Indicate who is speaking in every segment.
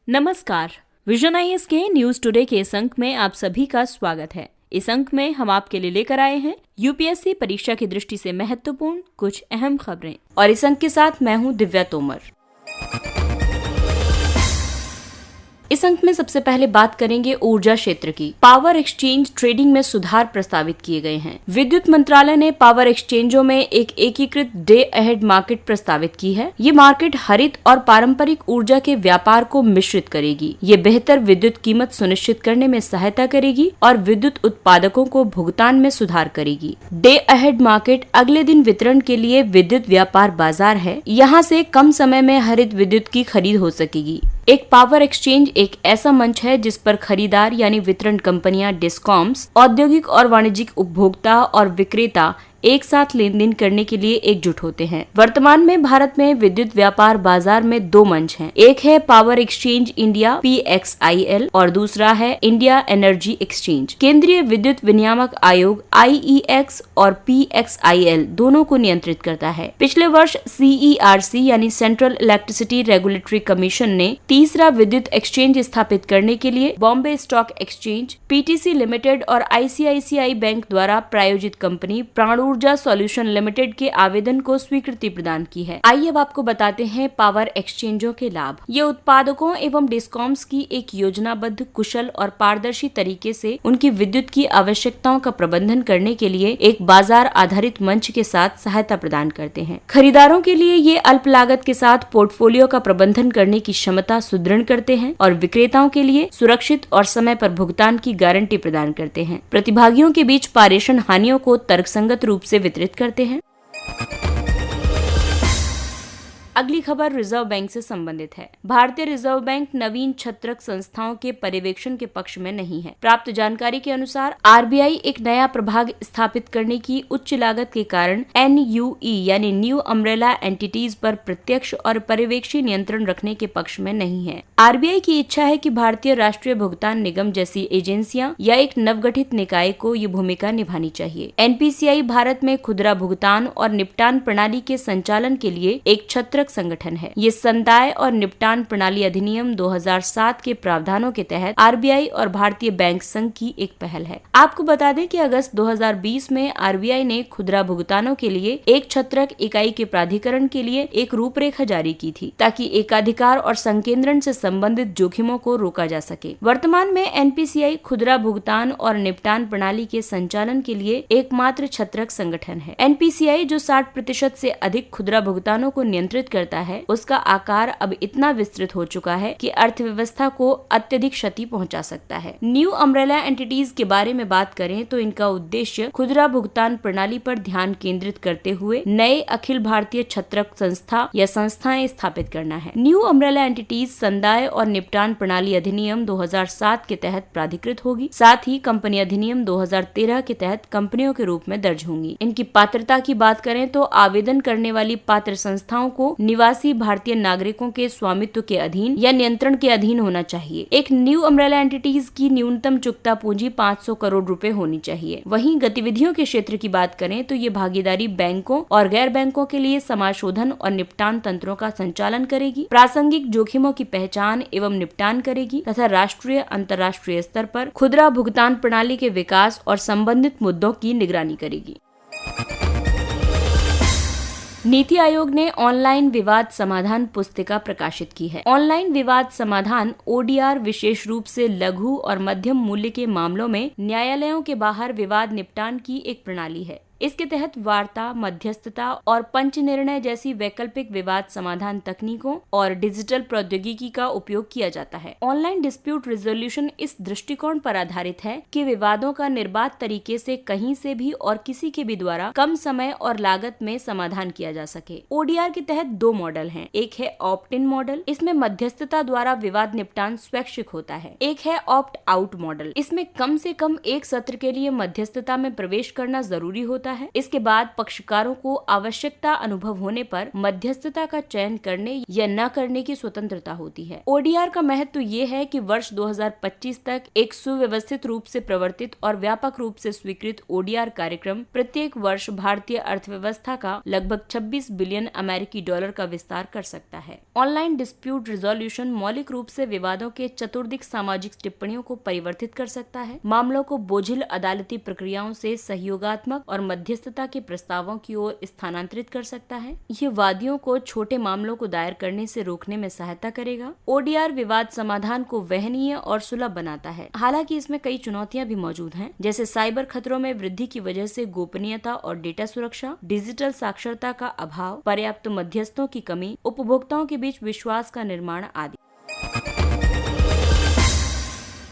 Speaker 1: नमस्कार। Vision IAS के news today के इस अंक में आप सभी का स्वागत है। इस अंक में हम आपके लिए लेकर आए हैं यूपीएससी परीक्षा की दृष्टि से महत्वपूर्ण कुछ अहम खबरें और इस अंक के साथ मैं हूं दिव्या तोमर। इस अंक में सबसे पहले बात करेंगे ऊर्जा क्षेत्र की। पावर एक्सचेंज ट्रेडिंग में सुधार प्रस्तावित किए गए हैं। विद्युत मंत्रालय ने पावर एक्सचेंजों में एक एकीकृत डे अहेड मार्केट प्रस्तावित की है। ये मार्केट हरित और पारंपरिक ऊर्जा के व्यापार को मिश्रित करेगी। ये बेहतर विद्युत कीमत सुनिश्चित करने में सहायता करेगी और विद्युत उत्पादकों को भुगतान में सुधार करेगी। डे अहेड मार्केट अगले दिन वितरण के लिए विद्युत व्यापार बाजार है। यहाँ से कम समय में हरित विद्युत की खरीद हो सकेगी। एक पावर एक्सचेंज एक ऐसा मंच है जिस पर खरीदार यानी वितरण कंपनियां, डिस्कॉम्स, औद्योगिक और वाणिज्यिक उपभोक्ता और विक्रेता एक साथ लेन देन करने के लिए एकजुट होते हैं। वर्तमान में भारत में विद्युत व्यापार बाजार में दो मंच हैं। एक है पावर एक्सचेंज इंडिया (PXIL) और दूसरा है इंडिया एनर्जी एक्सचेंज। केंद्रीय विद्युत विनियामक आयोग (IEX) और PXIL दोनों को नियंत्रित करता है। पिछले वर्ष CERC यानी सेंट्रल इलेक्ट्रिसिटी रेगुलेटरी कमीशन ने तीसरा विद्युत एक्सचेंज स्थापित करने के लिए Bombay stock exchange, PTC limited और ICICI बैंक द्वारा प्रायोजित कंपनी प्राण ऊर्जा सॉल्यूशन लिमिटेड के आवेदन को स्वीकृति प्रदान की है। आइए अब आपको बताते हैं पावर एक्सचेंजों के लाभ। ये उत्पादकों एवं डिस्कॉम्स की एक योजनाबद्ध, कुशल और पारदर्शी तरीके से उनकी विद्युत की आवश्यकताओं का प्रबंधन करने के लिए एक बाजार आधारित मंच के साथ सहायता प्रदान करते हैं। खरीदारों के लिए ये अल्प लागत के साथ पोर्टफोलियो का प्रबंधन करने की क्षमता सुदृढ़ करते हैं और विक्रेताओं के लिए सुरक्षित और समय पर भुगतान की गारंटी प्रदान करते हैं। प्रतिभागियों के बीच पारेषण हानियों को तर्कसंगत रूप से वितरित करते हैं। अगली खबर रिजर्व बैंक से संबंधित है। भारतीय रिजर्व बैंक नवीन छत्रक संस्थाओं के पर्यवेक्षण के पक्ष में नहीं है। प्राप्त जानकारी के अनुसार RBI एक नया प्रभाग स्थापित करने की उच्च लागत के कारण NUE यानी न्यू अम्ब्रेला एंटिटीज पर प्रत्यक्ष और पर्यवेक्षी नियंत्रण रखने के पक्ष में नहीं है। RBI की इच्छा है कि भारतीय राष्ट्रीय भुगतान निगम जैसी एजेंसियां या एक नवगठित निकाय को ये भूमिका निभानी चाहिए। NPCI भारत में खुदरा भुगतान और निपटान प्रणाली के संचालन के लिए एक छत्रक संगठन है। ये संदाय और निपटान प्रणाली अधिनियम 2007 के प्रावधानों के तहत RBI और भारतीय बैंक संघ की एक पहल है। आपको बता दें कि अगस्त 2020 में RBI ने खुदरा भुगतानों के लिए एक छत्रक इकाई के प्राधिकरण के लिए एक रूपरेखा जारी की थी ताकि एकाधिकार और संकेंद्रण से संबंधित जोखिमों को रोका जा सके। वर्तमान में NPCI खुदरा भुगतान और निपटान प्रणाली के संचालन के लिए एकमात्र छत्रक संगठन है। NPCI जो 60% से अधिक खुदरा भुगतानों को नियंत्रित करता है, उसका आकार अब इतना विस्तृत हो चुका है कि अर्थव्यवस्था को अत्यधिक क्षति पहुंचा सकता है। न्यू अम्ब्रेला एंटिटीज के बारे में बात करें तो इनका उद्देश्य खुदरा भुगतान प्रणाली पर ध्यान केंद्रित करते हुए नए अखिल भारतीय छत्रक संस्था या संस्थाएं स्थापित करना है। न्यू अम्ब्रेला एंटिटीज संदाय और निपटान प्रणाली अधिनियम 2007 के तहत प्राधिकृत होगी। साथ ही कंपनी अधिनियम 2013 के तहत कंपनियों के रूप में दर्ज होंगी। इनकी पात्रता की बात करें तो आवेदन करने वाली पात्र संस्थाओं को निवासी भारतीय नागरिकों के स्वामित्व के अधीन या नियंत्रण के अधीन होना चाहिए। एक न्यू अम्ब्रेला एंटिटीज की न्यूनतम चुकता पूंजी 500 करोड़ रुपए होनी चाहिए। वहीं गतिविधियों के क्षेत्र की बात करें तो ये भागीदारी बैंकों और गैर बैंकों के लिए समाशोधन और निपटान तंत्रों का संचालन करेगी, प्रासंगिक जोखिमों की पहचान एवं निपटान करेगी तथा राष्ट्रीय अंतर्राष्ट्रीय स्तर पर खुदरा भुगतान प्रणाली के विकास और संबंधित मुद्दों की निगरानी करेगी। नीति आयोग ने ऑनलाइन विवाद समाधान पुस्तिका प्रकाशित की है। ऑनलाइन विवाद समाधान ODR विशेष रूप से लघु और मध्यम मूल्य के मामलों में न्यायालयों के बाहर विवाद निपटान की एक प्रणाली है। इसके तहत वार्ता, मध्यस्थता और पंच निर्णय जैसी वैकल्पिक विवाद समाधान तकनीकों और डिजिटल प्रौद्योगिकी का उपयोग किया जाता है। ऑनलाइन डिस्प्यूट रिजोल्यूशन इस दृष्टिकोण पर आधारित है कि विवादों का निर्बाध तरीके से कहीं से भी और किसी के भी द्वारा कम समय और लागत में समाधान किया जा सके। ODR के तहत दो मॉडल हैं। एक है ऑप्ट इन मॉडल, इसमें मध्यस्थता द्वारा विवाद निपटान स्वैच्छिक होता है। एक है ऑप्ट आउट मॉडल, इसमें कम से कम एक सत्र के लिए मध्यस्थता में प्रवेश करना जरूरी होता है। इसके बाद पक्षकारों को आवश्यकता अनुभव होने पर मध्यस्थता का चयन करने या न करने की स्वतंत्रता होती है। ओडीआर का महत्व ये है कि वर्ष 2025 तक एक सुव्यवस्थित रूप से प्रवर्तित और व्यापक रूप से स्वीकृत ओडीआर कार्यक्रम प्रत्येक वर्ष भारतीय अर्थव्यवस्था का लगभग 26 बिलियन अमेरिकी डॉलर का विस्तार कर सकता है। ऑनलाइन डिस्प्यूट रिजोल्यूशन मौलिक रूप से विवादों के चतुर्दिक सामाजिक टिप्पणियों को परिवर्तित कर सकता है, मामलों को बोझिल अदालती प्रक्रियाओं से सहयोगात्मक और मध्यस्थता के प्रस्तावों की ओर स्थानांतरित कर सकता है। ये वादियों को छोटे मामलों को दायर करने से रोकने में सहायता करेगा। ओडीआर विवाद समाधान को वहनीय और सुलभ बनाता है। हालांकि इसमें कई चुनौतियां भी मौजूद हैं, जैसे साइबर खतरों में वृद्धि की वजह से गोपनीयता और डेटा सुरक्षा, डिजिटल साक्षरता का अभाव, पर्याप्त मध्यस्थों की कमी, उपभोक्ताओं के बीच विश्वास का निर्माण आदि।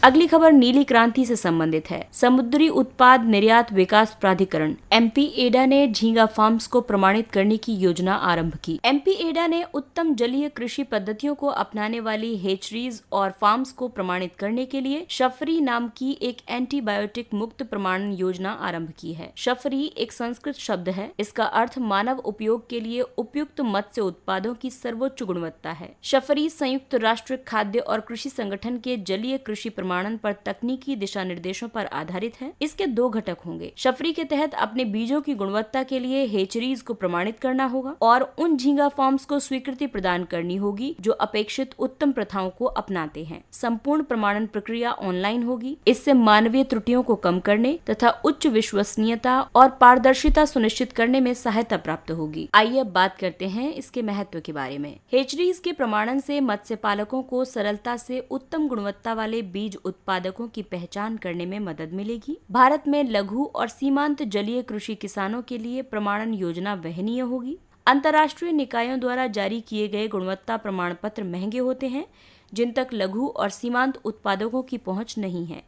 Speaker 1: अगली खबर नीली क्रांति से संबंधित है। समुद्री उत्पाद निर्यात विकास प्राधिकरण एमपीएडा ने झींगा फार्म्स को प्रमाणित करने की योजना आरंभ की। एमपीएडा ने उत्तम जलीय कृषि पद्धतियों को अपनाने वाली हेचरीज और फार्म्स को प्रमाणित करने के लिए शफरी नाम की एक एंटीबायोटिक मुक्त प्रमाणन योजना आरंभ की है। शफरी एक संस्कृत शब्द है। इसका अर्थ मानव उपयोग के लिए उपयुक्त मत्स्य उत्पादों की सर्वोच्च गुणवत्ता है। शफरी संयुक्त राष्ट्र खाद्य और कृषि संगठन के जलीय कृषि प्रमाणन पर तकनीकी दिशा निर्देशों पर आधारित है। इसके 2 घटक होंगे। शफरी के तहत अपने बीजों की गुणवत्ता के लिए हेचरीज को प्रमाणित करना होगा और उन झींगा फार्म्स को स्वीकृति प्रदान करनी होगी जो अपेक्षित उत्तम प्रथाओं को अपनाते हैं। संपूर्ण प्रमाणन प्रक्रिया ऑनलाइन होगी। इससे मानवीय त्रुटियों को कम करने तथा उच्च विश्वसनीयता और पारदर्शिता सुनिश्चित करने में सहायता प्राप्त होगी। आइए अब बात करते हैं इसके महत्व के बारे में। हेचरीज के प्रमाणन से मत्स्य पालकों को सरलता से उत्तम गुणवत्ता वाले बीज उत्पादकों की पहचान करने में मदद मिलेगी। भारत में लघु और सीमांत जलीय कृषि किसानों के लिए प्रमाणन योजना वहनीय होगी। अंतर्राष्ट्रीय निकायों द्वारा जारी किए गए गुणवत्ता प्रमाण पत्र महंगे होते हैं, जिन तक लघु और सीमांत उत्पादकों की पहुंच नहीं है।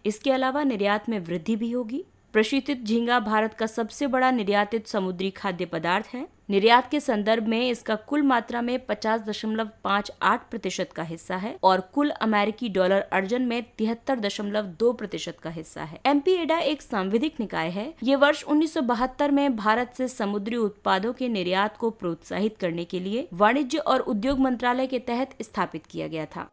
Speaker 1: इसके अलावा निर्यात में वृद्धि भी होगी। प्रशीतित झींगा भारत का सबसे बड़ा निर्यातित समुद्री खाद्य पदार्थ है। निर्यात के संदर्भ में इसका कुल मात्रा में 50.58% का हिस्सा है और कुल अमेरिकी डॉलर अर्जन में 73.2% का हिस्सा है। एमपीएडा एक सांविधिक निकाय है। ये वर्ष 1972 में भारत से समुद्री उत्पादों के निर्यात को प्रोत्साहित करने के लिए वाणिज्य और उद्योग मंत्रालय के तहत स्थापित किया गया था।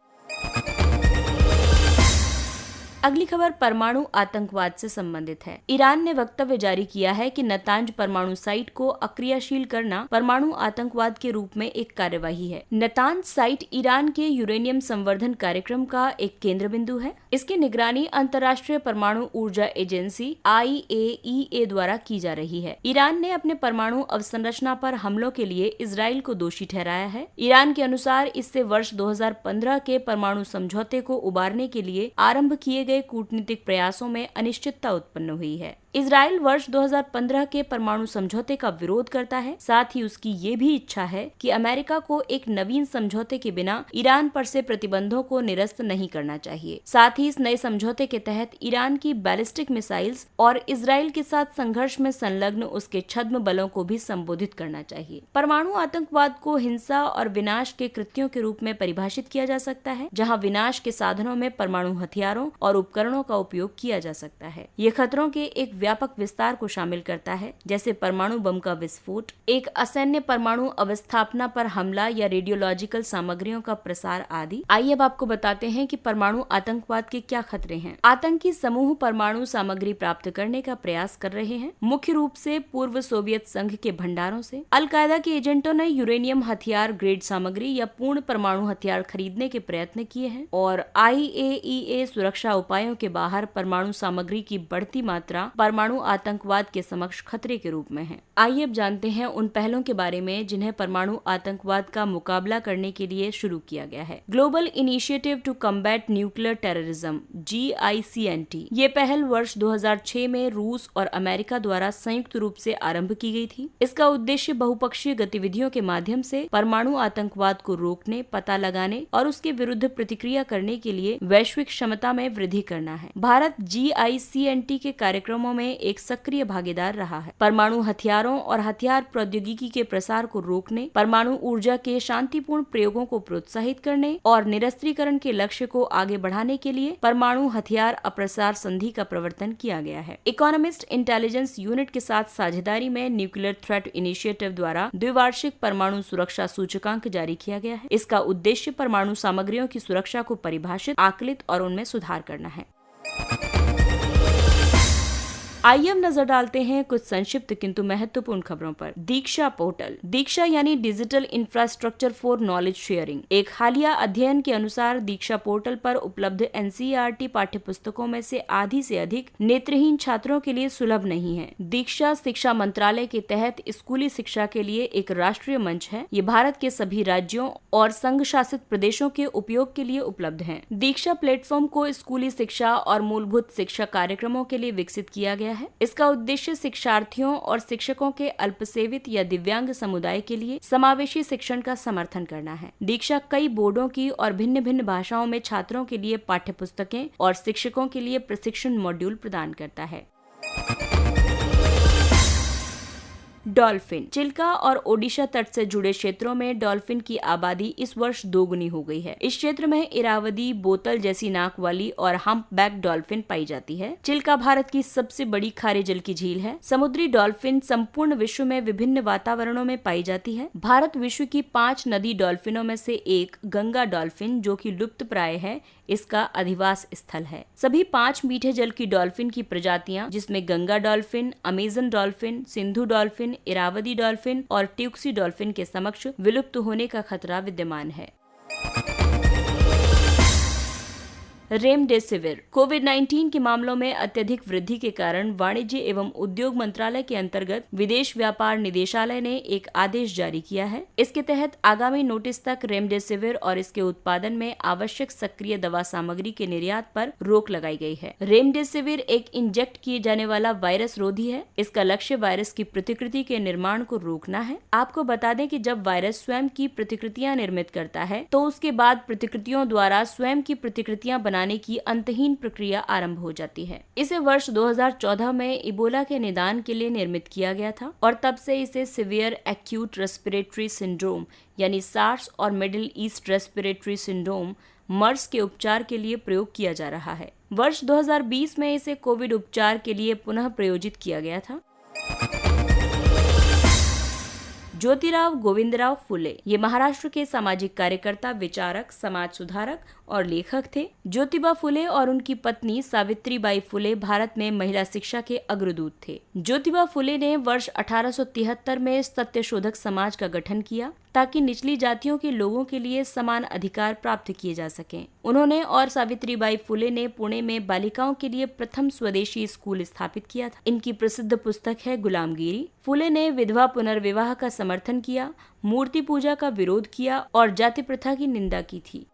Speaker 1: अगली खबर परमाणु आतंकवाद से संबंधित है। ईरान ने वक्तव्य जारी किया है कि नतांज परमाणु साइट को अक्रियाशील करना परमाणु आतंकवाद के रूप में एक कार्यवाही है। नतांज साइट ईरान के यूरेनियम संवर्धन कार्यक्रम का एक केंद्र बिंदु है। इसकी निगरानी अंतर्राष्ट्रीय परमाणु ऊर्जा एजेंसी IAEA द्वारा की जा रही है। ईरान ने अपने परमाणु अवसंरचना पर हमलों के लिए इजराइल को दोषी ठहराया है। ईरान के अनुसार इससे वर्ष 2015 के परमाणु समझौते को उबारने के लिए आरंभ किए गए कूटनीतिक प्रयासों में अनिश्चितता उत्पन्न हुई है। इजराइल वर्ष 2015 के परमाणु समझौते का विरोध करता है। साथ ही उसकी ये भी इच्छा है कि अमेरिका को एक नवीन समझौते के बिना ईरान पर से प्रतिबंधों को निरस्त नहीं करना चाहिए। साथ ही इस नए समझौते के तहत ईरान की बैलिस्टिक मिसाइल्स और इजराइल के साथ संघर्ष में संलग्न उसके छद्म बलों को भी संबोधित करना चाहिए। परमाणु आतंकवाद को हिंसा और विनाश के कृत्यों के रूप में परिभाषित किया जा सकता है, जहाँ विनाश के साधनों में परमाणु हथियारों और उपकरणों का उपयोग किया जा सकता है। ये खतरों के एक व्यापक विस्तार को शामिल करता है, जैसे परमाणु बम का विस्फोट, एक असैन्य परमाणु अवस्थापना पर हमला या रेडियोलॉजिकल सामग्रियों का प्रसार आदि। आइए अब आपको बताते हैं कि परमाणु आतंकवाद के क्या खतरे हैं। आतंकी समूह परमाणु सामग्री प्राप्त करने का प्रयास कर रहे हैं, मुख्य रूप से पूर्व सोवियत संघ के भंडारों से। अलकायदा के एजेंटों ने यूरेनियम हथियार ग्रेड सामग्री या पूर्ण परमाणु हथियार खरीदने के प्रयत्न किए हैं और IAEA सुरक्षा उपायों के बाहर परमाणु सामग्री की बढ़ती मात्रा परमाणु आतंकवाद के समक्ष खतरे के रूप में है। आइए अब जानते हैं उन पहलों के बारे में जिन्हें परमाणु आतंकवाद का मुकाबला करने के लिए शुरू किया गया है। Global initiative to combat nuclear terrorism GICNT। ये पहल वर्ष 2006 में रूस और अमेरिका द्वारा संयुक्त रूप से आरंभ की गई थी। इसका उद्देश्य बहुपक्षीय गतिविधियों के माध्यम से परमाणु आतंकवाद को रोकने, पता लगाने और उसके विरुद्ध प्रतिक्रिया करने के लिए वैश्विक क्षमता में वृद्धि करना है। भारत GICNT के कार्यक्रमों में में एक सक्रिय भागीदार रहा है। परमाणु हथियारों और हथियार प्रौद्योगिकी के प्रसार को रोकने, परमाणु ऊर्जा के शांतिपूर्ण प्रयोगों को प्रोत्साहित करने और निरस्त्रीकरण के लक्ष्य को आगे बढ़ाने के लिए परमाणु हथियार अप्रसार संधि का प्रवर्तन किया गया है। इकोनॉमिस्ट इंटेलिजेंस यूनिट के साथ साझेदारी में न्यूक्लियर थ्रेट इनिशिएटिव द्वारा द्विवार्षिक परमाणु सुरक्षा सूचकांक जारी किया गया है। इसका उद्देश्य परमाणु सामग्रियों की सुरक्षा को परिभाषित, आकलित और उनमें सुधार करना है। आइए अब नजर डालते हैं कुछ संक्षिप्त किंतु महत्वपूर्ण खबरों पर। दीक्षा पोर्टल। दीक्षा यानी digital infrastructure for knowledge sharing. एक हालिया अध्ययन के अनुसार दीक्षा पोर्टल पर उपलब्ध एनसीईआरटी पाठ्यपुस्तकों में से आधी से अधिक नेत्रहीन छात्रों के लिए सुलभ नहीं है। दीक्षा शिक्षा मंत्रालय के तहत स्कूली शिक्षा के लिए एक राष्ट्रीय मंच है। ये भारत के सभी राज्यों और संघ शासित प्रदेशों के उपयोग के लिए उपलब्ध है। दीक्षा प्लेटफॉर्म को स्कूली शिक्षा और मूलभूत शिक्षा कार्यक्रमों के लिए विकसित किया गया है। इसका उद्देश्य शिक्षार्थियों और शिक्षकों के अल्पसेवित या दिव्यांग समुदाय के लिए समावेशी शिक्षण का समर्थन करना है। दीक्षा कई बोर्डों की और भिन्न भिन्न भाषाओं में छात्रों के लिए पाठ्यपुस्तकें और शिक्षकों के लिए प्रशिक्षण मॉड्यूल प्रदान करता है। डॉल्फिन। चिल्का और ओडिशा तट से जुड़े क्षेत्रों में डॉल्फिन की आबादी इस वर्ष दोगुनी हो गई है। इस क्षेत्र में इरावदी, बोतल जैसी नाक वाली और हम्पबैक डॉल्फिन पाई जाती है। चिल्का भारत की सबसे बड़ी खारे जल की झील है। समुद्री डॉल्फिन संपूर्ण विश्व में विभिन्न वातावरणों में पाई जाती है। भारत विश्व की 5 नदी डॉल्फिनों में से एक गंगा डॉल्फिन, जो कि लुप्त प्राय है, इसका अधिवास स्थल है। सभी 5 मीठे जल की डॉल्फिन की प्रजातियां, जिसमें Ganga dolphin, Amazon dolphin, Sindhu dolphin, Irrawaddy dolphin और ट्यूक्सी डॉल्फिन के समक्ष विलुप्त होने का खतरा विद्यमान है। रेमडेसिविर। कोविड-19 के मामलों में अत्यधिक वृद्धि के कारण वाणिज्य एवं उद्योग मंत्रालय के अंतर्गत विदेश व्यापार निदेशालय ने एक आदेश जारी किया है। इसके तहत आगामी नोटिस तक रेमडेसिविर और इसके उत्पादन में आवश्यक सक्रिय दवा सामग्री के निर्यात पर रोक लगाई गई है। रेमडेसिविर एक इंजेक्ट किए जाने वाला वायरस रोधी है। इसका लक्ष्य वायरस की प्रतिकृति के निर्माण को रोकना है। आपको बता दें कि जब वायरस स्वयं की प्रतिकृतियां निर्मित करता है तो उसके बाद प्रतिकृतियों द्वारा स्वयं की प्रतिकृतियां बनाने की अंतहीन प्रक्रिया आरंभ हो जाती है। इसे वर्ष 2014 में इबोला के निदान के लिए निर्मित किया गया था और तब से इसे सीवियर एक्यूट रेस्पिरेटरी सिंड्रोम यानी सार्स और मिडिल ईस्ट रेस्पिरेटरी सिंड्रोम मर्स के उपचार के लिए प्रयोग किया जा रहा है। वर्ष 2020 में इसे कोविड उपचार के लिए पुनः प्रयोजित किया गया था। ज्योतिराव गोविंदराव फुले। ये महाराष्ट्र के सामाजिक कार्यकर्ता, विचारक, समाज सुधारक और लेखक थे। ज्योतिबा फुले और उनकी पत्नी सावित्रीबाई फुले भारत में महिला शिक्षा के अग्रदूत थे। ज्योतिबा फुले ने वर्ष 1873 में सत्यशोधक समाज का गठन किया ताकि निचली जातियों के लोगों के लिए समान अधिकार प्राप्त किए जा सकें। उन्होंने और सावित्रीबाई फुले ने पुणे में बालिकाओं के लिए प्रथम स्वदेशी स्कूल स्थापित किया था। इनकी प्रसिद्ध पुस्तक है गुलामगिरी। फुले ने विधवा पुनर्विवाह का समर्थन किया, मूर्ति पूजा का विरोध किया और जाति प्रथा की निंदा की थी।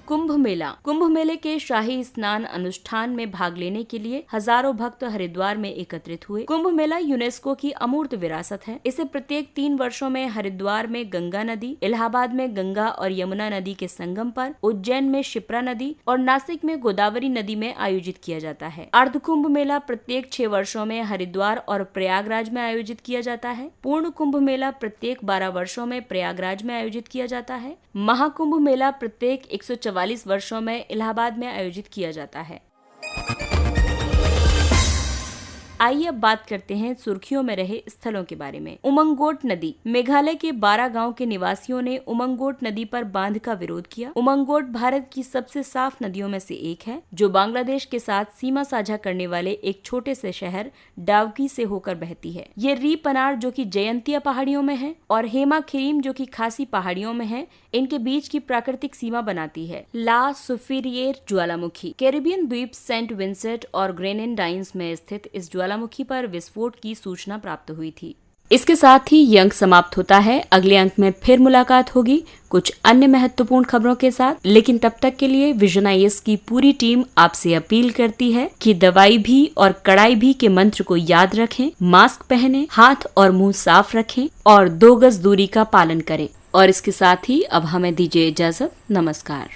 Speaker 1: कुंभ मेला। कुंभ मेले के शाही स्नान अनुष्ठान में भाग लेने के लिए हजारों भक्त हरिद्वार में एकत्रित हुए। कुंभ मेला यूनेस्को की अमूर्त विरासत है। इसे प्रत्येक 3 वर्षों में हरिद्वार में गंगा नदी, इलाहाबाद में गंगा और यमुना नदी के संगम पर, उज्जैन में शिप्रा नदी और नासिक में गोदावरी नदी में आयोजित किया जाता है। अर्ध कुंभ मेला प्रत्येक 6 वर्षों में हरिद्वार और प्रयागराज में आयोजित किया जाता है। पूर्ण कुंभ मेला प्रत्येक 12 वर्षों में प्रयागराज में आयोजित किया जाता है। महाकुंभ मेला प्रत्येक 144 वर्षों में इलाहाबाद में आयोजित किया जाता है। आइए अब बात करते हैं सुर्खियों में रहे स्थलों के बारे में। उमंगोट नदी। मेघालय के 12 गांव के निवासियों ने उमंगोट नदी पर बांध का विरोध किया। उमंगोट भारत की सबसे साफ नदियों में से एक है, जो बांग्लादेश के साथ सीमा साझा करने वाले एक छोटे से शहर डावकी से होकर बहती है। ये री पनार, जो कि जयंतिया पहाड़ियों में है, और हेमा खिरीम, जो कि खासी पहाड़ियों में है, इनके बीच की प्राकृतिक सीमा बनाती है। ला सुफिरियर ज्वालामुखी। कैरिबियन द्वीप सेंट विंसेंट और ग्रेनेडाइंस में स्थित इस ज्वालामुखी पर विस्फोट की सूचना प्राप्त हुई थी। इसके साथ ही ये अंक समाप्त होता है। अगले अंक में फिर मुलाकात होगी कुछ अन्य महत्वपूर्ण खबरों के साथ, लेकिन तब तक के लिए विजन IAS की पूरी टीम आपसे अपील करती है कि दवाई भी और कड़ाई भी के मंत्र को याद रखें, मास्क पहनें, हाथ और मुंह साफ रखें और 2 गज दूरी का पालन करें। और इसके साथ ही अब हमें दीजिए इजाजत। नमस्कार।